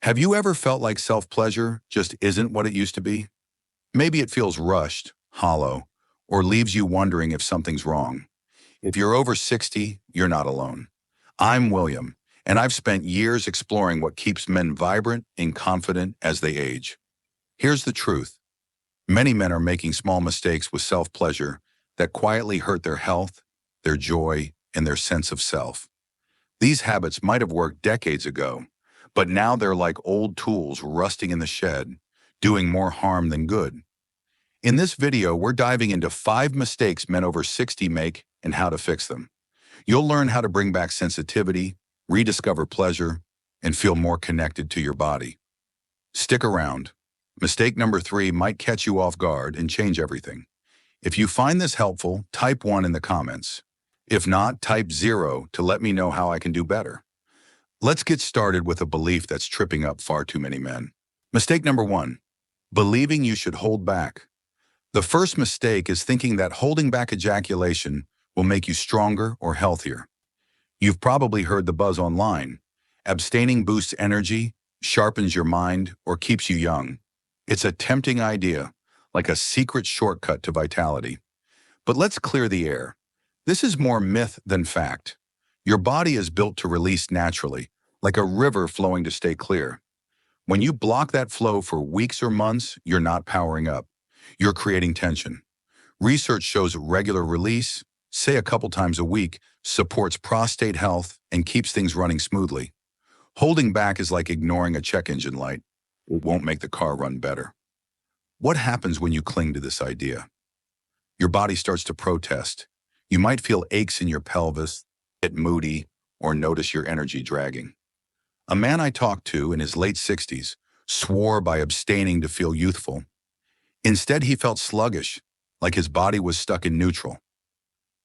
Have you ever felt like self-pleasure just isn't what it used to be? Maybe it feels rushed, hollow, or leaves you wondering if something's wrong. If you're over 60, you're not alone. I'm William, and I've spent years exploring what keeps men vibrant and confident as they age. Here's the truth. Many men are making small mistakes with self-pleasure that quietly hurt their health, their joy, and their sense of self. These habits might have worked decades ago, but now they're like old tools rusting in the shed, doing more harm than good. In this video, we're diving into 5 mistakes men over 60 make and how to fix them. You'll learn how to bring back sensitivity, rediscover pleasure, and feel more connected to your body. Stick around. Mistake number 3 might catch you off guard and change everything. If you find this helpful, type 1 in the comments. If not, type 0 to let me know how I can do better. Let's get started with a belief that's tripping up far too many men. Mistake number 1, believing you should hold back. The first mistake is thinking that holding back ejaculation will make you stronger or healthier. You've probably heard the buzz online. Abstaining boosts energy, sharpens your mind, or keeps you young. It's a tempting idea, like a secret shortcut to vitality. But let's clear the air. This is more myth than fact. Your body is built to release naturally, like a river flowing to stay clear. When you block that flow for weeks or months, you're not powering up. You're creating tension. Research shows regular release, say a couple times a week, supports prostate health and keeps things running smoothly. Holding back is like ignoring a check engine light. It won't make the car run better. What happens when you cling to this idea? Your body starts to protest. You might feel aches in your pelvis, get moody, or notice your energy dragging. A man I talked to in his late 60s swore by abstaining to feel youthful. Instead, he felt sluggish, like his body was stuck in neutral.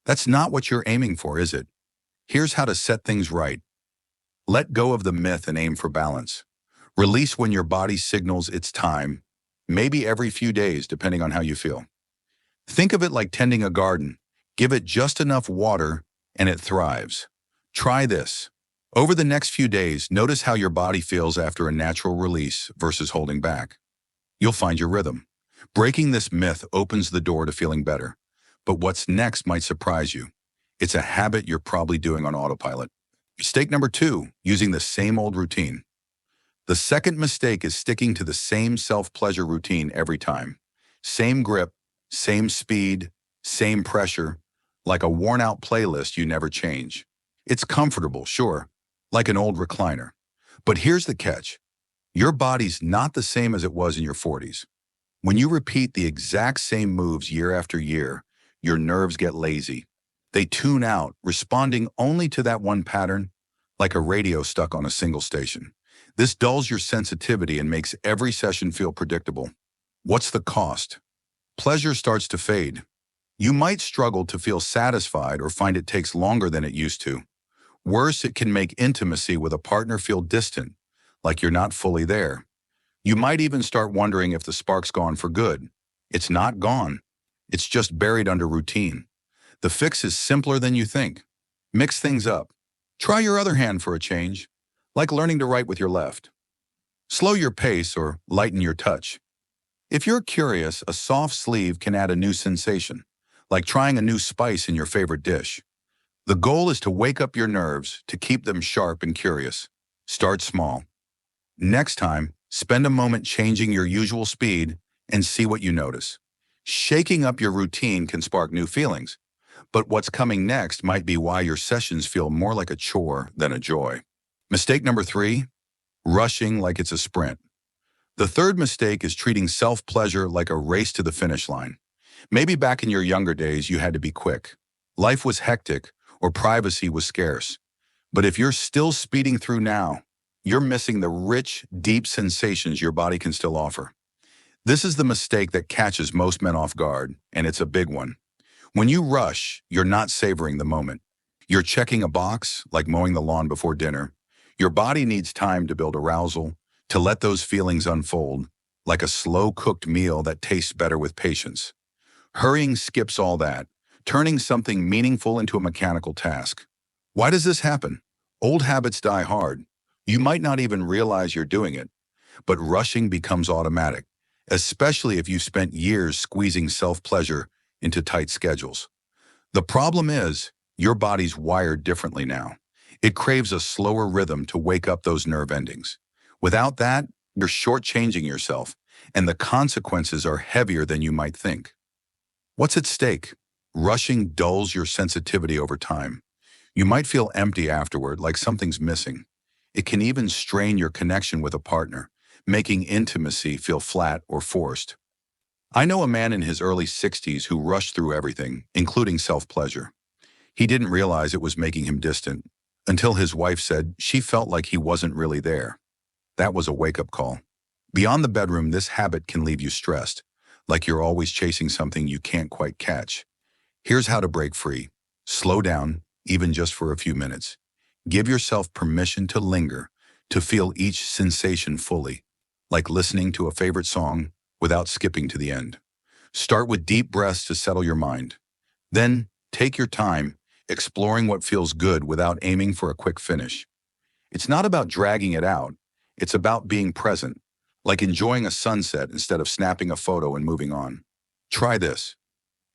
That's not what you're aiming for, is it? Here's how to set things right. Let go of the myth and aim for balance. Release when your body signals it's time, maybe every few days, depending on how you feel. Think of it like tending a garden. Give it just enough water, and it thrives. Try this. Over the next few days, notice how your body feels after a natural release versus holding back. You'll find your rhythm. Breaking this myth opens the door to feeling better. But what's next might surprise you. It's a habit you're probably doing on autopilot. Mistake number 2, using the same old routine. The second mistake is sticking to the same self-pleasure routine every time. Same grip, same speed, same pressure, like a worn-out playlist you never change. It's comfortable, sure, like an old recliner. But here's the catch. Your body's not the same as it was in your 40s. When you repeat the exact same moves year after year, your nerves get lazy. They tune out, responding only to that one pattern, like a radio stuck on a single station. This dulls your sensitivity and makes every session feel predictable. What's the cost? Pleasure starts to fade. You might struggle to feel satisfied or find it takes longer than it used to. Worse, it can make intimacy with a partner feel distant, like you're not fully there. You might even start wondering if the spark's gone for good. It's not gone. It's just buried under routine. The fix is simpler than you think. Mix things up. Try your other hand for a change, like learning to write with your left. Slow your pace or lighten your touch. If you're curious, a soft sleeve can add a new sensation, like trying a new spice in your favorite dish. The goal is to wake up your nerves, to keep them sharp and curious. Start small. Next time, spend a moment changing your usual speed and see what you notice. Shaking up your routine can spark new feelings, but what's coming next might be why your sessions feel more like a chore than a joy. Mistake number 3, rushing like it's a sprint. The third mistake is treating self-pleasure like a race to the finish line. Maybe back in your younger days, you had to be quick. Life was hectic or privacy was scarce. But if you're still speeding through now, you're missing the rich, deep sensations your body can still offer. This is the mistake that catches most men off guard, and it's a big one. When you rush, you're not savoring the moment. You're checking a box, like mowing the lawn before dinner. Your body needs time to build arousal, to let those feelings unfold, like a slow-cooked meal that tastes better with patience. Hurrying skips all that, turning something meaningful into a mechanical task. Why does this happen? Old habits die hard. You might not even realize you're doing it, but rushing becomes automatic, especially if you spent years squeezing self-pleasure into tight schedules. The problem is, your body's wired differently now. It craves a slower rhythm to wake up those nerve endings. Without that, you're shortchanging yourself, and the consequences are heavier than you might think. What's at stake? Rushing dulls your sensitivity over time. You might feel empty afterward, like something's missing. It can even strain your connection with a partner, making intimacy feel flat or forced. I know a man in his early 60s who rushed through everything, including self-pleasure. He didn't realize it was making him distant, until his wife said she felt like he wasn't really there. That was a wake-up call. Beyond the bedroom, this habit can leave you stressed, like you're always chasing something you can't quite catch. Here's how to break free. Slow down, even just for a few minutes. Give yourself permission to linger, to feel each sensation fully, like listening to a favorite song without skipping to the end. Start with deep breaths to settle your mind. Then, take your time, exploring what feels good without aiming for a quick finish. It's not about dragging it out. It's about being present, like enjoying a sunset instead of snapping a photo and moving on. Try this.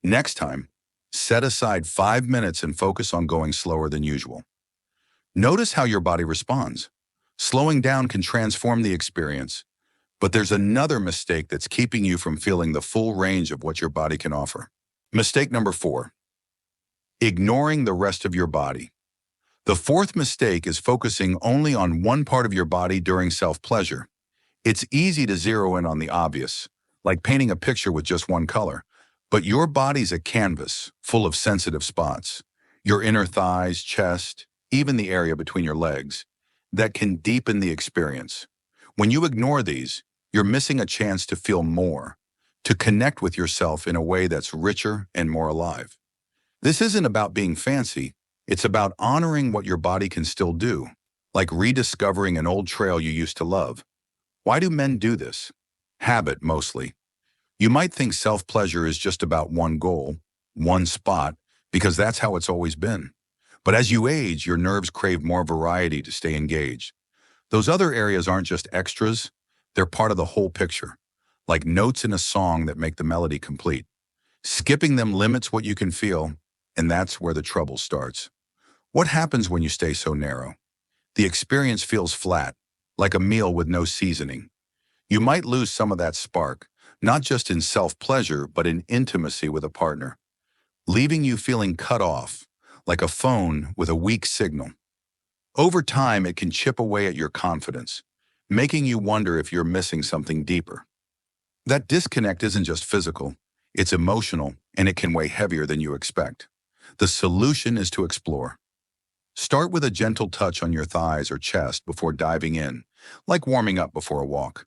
Next time, set aside 5 minutes and focus on going slower than usual. Notice how your body responds. Slowing down can transform the experience, but there's another mistake that's keeping you from feeling the full range of what your body can offer. Mistake number 4. Ignoring the rest of your body. The fourth mistake is focusing only on one part of your body during self-pleasure. It's easy to zero in on the obvious, like painting a picture with just one color. But your body's a canvas full of sensitive spots. Your inner thighs, chest, even the area between your legs, that can deepen the experience. When you ignore these, you're missing a chance to feel more, to connect with yourself in a way that's richer and more alive. This isn't about being fancy, it's about honoring what your body can still do, like rediscovering an old trail you used to love. Why do men do this? Habit, mostly. You might think self-pleasure is just about one goal, one spot, because that's how it's always been. But as you age, your nerves crave more variety to stay engaged. Those other areas aren't just extras, they're part of the whole picture, like notes in a song that make the melody complete. Skipping them limits what you can feel, and that's where the trouble starts. What happens when you stay so narrow? The experience feels flat, like a meal with no seasoning. You might lose some of that spark, not just in self-pleasure, but in intimacy with a partner, leaving you feeling cut off, like a phone with a weak signal. Over time, it can chip away at your confidence, making you wonder if you're missing something deeper. That disconnect isn't just physical, it's emotional, and it can weigh heavier than you expect. The solution is to explore. Start with a gentle touch on your thighs or chest before diving in, like warming up before a walk.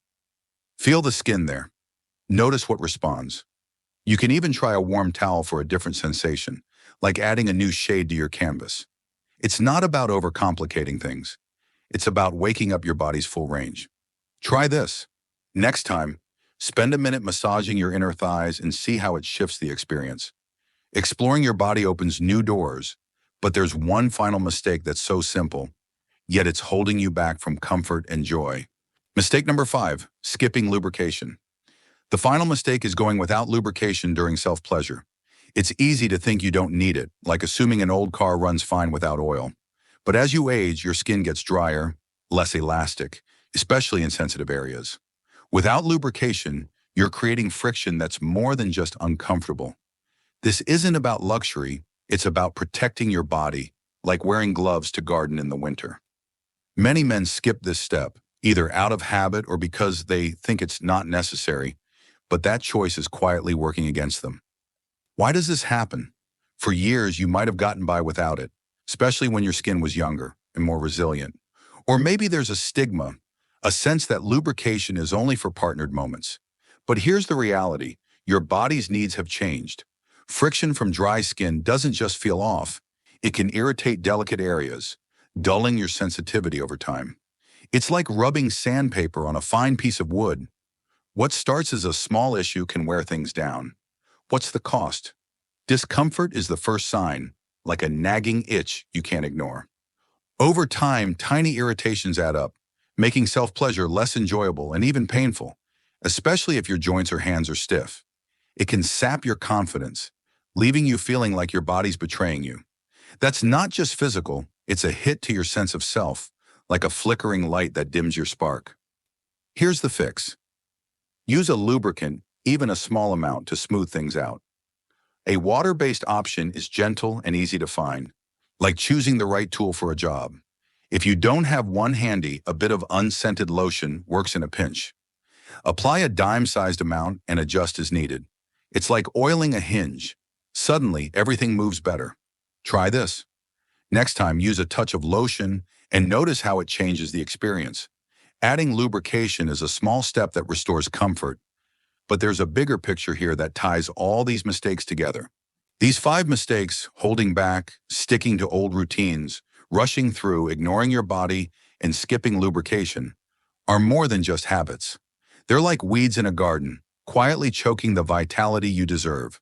Feel the skin there. Notice what responds. You can even try a warm towel for a different sensation, like adding a new shade to your canvas. It's not about overcomplicating things. It's about waking up your body's full range. Try this. Next time, spend a minute massaging your inner thighs and see how it shifts the experience. Exploring your body opens new doors, but there's one final mistake that's so simple, yet it's holding you back from comfort and joy. Mistake number 5, skipping lubrication. The final mistake is going without lubrication during self-pleasure. It's easy to think you don't need it, like assuming an old car runs fine without oil. But as you age, your skin gets drier, less elastic, especially in sensitive areas. Without lubrication, you're creating friction that's more than just uncomfortable. This isn't about luxury, it's about protecting your body, like wearing gloves to garden in the winter. Many men skip this step, either out of habit or because they think it's not necessary, but that choice is quietly working against them. Why does this happen? For years, you might have gotten by without it, especially when your skin was younger and more resilient. Or maybe there's a stigma, a sense that lubrication is only for partnered moments. But here's the reality, your body's needs have changed. Friction from dry skin doesn't just feel off, it can irritate delicate areas, dulling your sensitivity over time. It's like rubbing sandpaper on a fine piece of wood. What starts as a small issue can wear things down. What's the cost? Discomfort is the first sign, like a nagging itch you can't ignore. Over time, tiny irritations add up, making self-pleasure less enjoyable and even painful, especially if your joints or hands are stiff. It can sap your confidence, leaving you feeling like your body's betraying you. That's not just physical, it's a hit to your sense of self, like a flickering light that dims your spark. Here's the fix. Use a lubricant, even a small amount, to smooth things out. A water-based option is gentle and easy to find, like choosing the right tool for a job. If you don't have one handy, a bit of unscented lotion works in a pinch. Apply a dime-sized amount and adjust as needed. It's like oiling a hinge. Suddenly, everything moves better. Try this. Next time, use a touch of lotion and notice how it changes the experience. Adding lubrication is a small step that restores comfort, but there's a bigger picture here that ties all these mistakes together. These 5 mistakes, holding back, sticking to old routines, rushing through, ignoring your body, and skipping lubrication, are more than just habits. They're like weeds in a garden, quietly choking the vitality you deserve.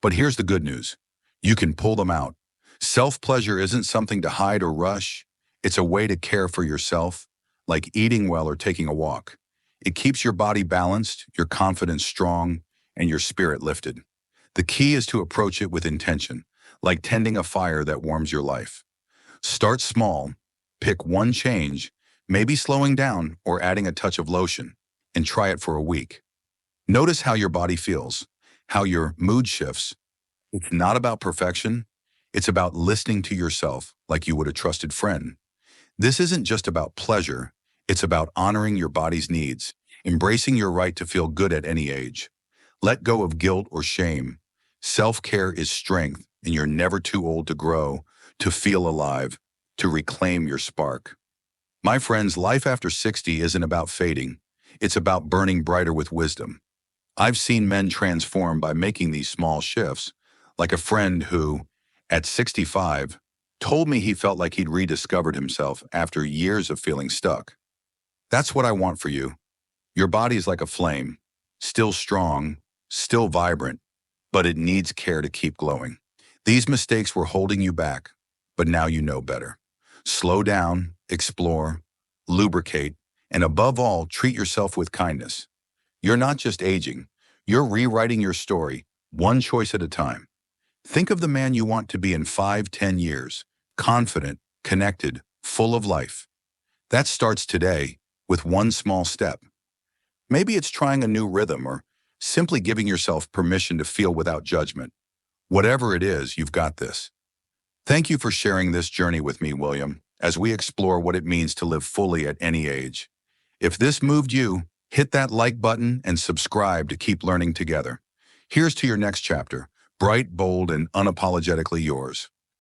But here's the good news. You can pull them out. Self-pleasure isn't something to hide or rush. It's a way to care for yourself, like eating well or taking a walk. It keeps your body balanced, your confidence strong, and your spirit lifted. The key is to approach it with intention, like tending a fire that warms your life. Start small, pick one change, maybe slowing down or adding a touch of lotion, and try it for a week. Notice how your body feels, how your mood shifts. It's not about perfection. It's about listening to yourself like you would a trusted friend. This isn't just about pleasure. It's about honoring your body's needs, embracing your right to feel good at any age. Let go of guilt or shame. Self-care is strength, and you're never too old to grow, to feel alive, to reclaim your spark. My friends, life after 60 isn't about fading. It's about burning brighter with wisdom. I've seen men transform by making these small shifts, like a friend who, at 65, told me he felt like he'd rediscovered himself after years of feeling stuck. That's what I want for you. Your body is like a flame, still strong, still vibrant, but it needs care to keep glowing. These mistakes were holding you back, but now you know better. Slow down, explore, lubricate, and above all, treat yourself with kindness. You're not just aging, you're rewriting your story, one choice at a time. Think of the man you want to be in 5, 10 years, confident, connected, full of life. That starts today with one small step. Maybe it's trying a new rhythm or simply giving yourself permission to feel without judgment. Whatever it is, you've got this. Thank you for sharing this journey with me, William, as we explore what it means to live fully at any age. If this moved you, hit that like button and subscribe to keep learning together. Here's to your next chapter, bright, bold, and unapologetically yours.